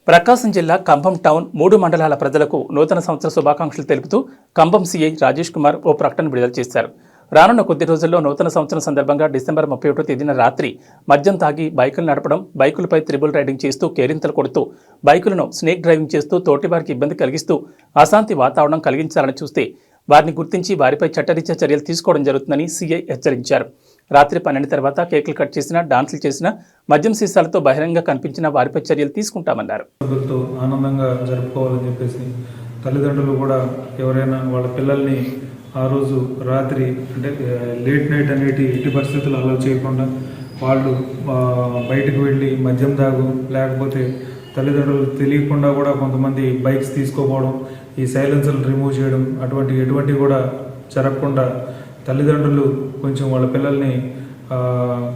ప్రకాశం జిల్లా కంభం టౌన్ 3 మండలాల ప్రజలకు నూతన సంవత్సర శుభాకాంక్షలు తెలుపుతూ కంభం సీఐ రాజేష్ కుమార్ ఓ ప్రకటన విడుదల చేశారు. రానున్న కొద్ది రోజుల్లో నూతన సంవత్సరం సందర్భంగా డిసెంబర్ 31వ తేదీన రాత్రి మద్యం తాగి బైకులు నడపడం, బైకులపై త్రిబుల్ రైడింగ్ చేస్తూ కేరింతలు కొడుతూ బైకులను స్నేక్ డ్రైవింగ్ చేస్తూ తోటివారికి ఇబ్బంది కలిగిస్తూ అశాంతి వాతావరణం కలిగించాలని చూస్తే వారిని గుర్తించి వారిపై చట్టరీత్యా చర్యలు తీసుకోవడం జరుగుతుందని సీఐ హెచ్చరించారు. రాత్రి 12 తర్వాత కేకులు కట్ చేసినా, డాన్సులు చేసినా, మద్యం సీసాలతో బహిరంగంగా కనిపించిన వారిపై చర్యలు తీసుకుంటామన్నారు. ఆనందంగా జరుపుకోవాలని చెప్పేసి తల్లిదండ్రులు కూడా ఎవరైనా వాళ్ళ పిల్లల్ని ఆ రోజు రాత్రి అంటే లేట్ నైట్ అనేటి ఎట్టి పరిస్థితులు అలా చేయకుండా వాళ్ళు బయటకు వెళ్ళి మద్యం తాగు లేకపోతే తల్లిదండ్రులు తెలియకుండా కూడా కొంతమంది బైక్స్ తీసుకోపోవడం, ఈ సైలెన్సర్లు రిమూవ్ చేయడం ఎటువంటివి కూడా జరగకుండా తల్లిదండ్రులు కొంచెం వాళ్ళ పిల్లల్ని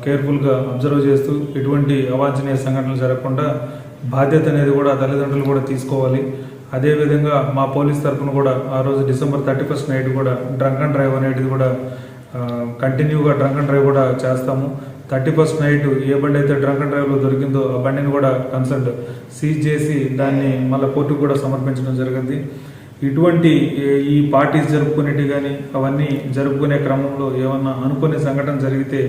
కేర్ఫుల్గా అబ్జర్వ్ చేస్తూ ఎటువంటి అవాంఛనీయ సంఘటనలు జరగకుండా బాధ్యత అనేది కూడా తల్లిదండ్రులు కూడా తీసుకోవాలి. అదేవిధంగా మా పోలీస్ తరఫున కూడా ఆ రోజు డిసెంబర్ 31st నైట్ కూడా డ్రంక్ అండ్ డ్రైవ్ అనేది కూడా కంటిన్యూగా డ్రంక్ అండ్ డ్రైవ్ కూడా చేస్తాము. 31st నైట్ ఏ బండి అయితే డ్రంక్ అండ్ డ్రైవ్లో దొరికిందో ఆ బండిని కూడా కన్సల్ట్ సీజ్ చేసి దాన్ని మళ్ళీ కోర్టుకు కూడా సమర్పించడం జరిగింది. ఇటువంటి ఈ పార్టీస్ జరుపుకునేవి కానీ అవన్నీ జరుపుకునే క్రమంలో ఏమన్నా అనుకునే సంఘటన జరిగితే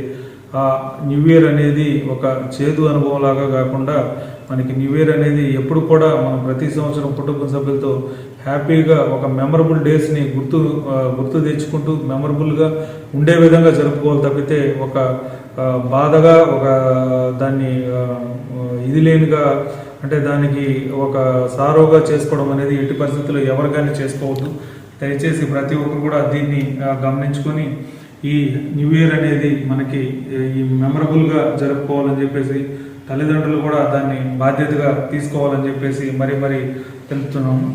ఆ న్యూ ఇయర్ అనేది ఒక చేదు అనుభవంలాగా కాకుండా మనకి న్యూ ఇయర్ అనేది ఎప్పుడు కూడా మనం ప్రతి సంవత్సరం కుటుంబ సభ్యులతో హ్యాపీగా ఒక మెమరబుల్ డేస్ని గుర్తు తెచ్చుకుంటూ మెమరబుల్గా ఉండే విధంగా జరుపుకోవాలి తప్పితే ఒక బాధగా ఒక దాన్ని ఇది లేనిగా అంటే దానికి ఒక సారోగా చేసుకోవడం అనేది ఎట్టి పరిస్థితుల్లో ఎవరికైనా చేసుకోవద్దు. దయచేసి ప్రతి ఒక్కరు కూడా దీన్ని గమనించుకొని ఈ న్యూ ఇయర్ అనేది మనకి ఈ మెమరబుల్గా జరుపుకోవాలని చెప్పేసి తల్లిదండ్రులు కూడా దాన్ని బాధ్యతగా తీసుకోవాలని చెప్పేసి మరీ తెలుపుతున్నాము.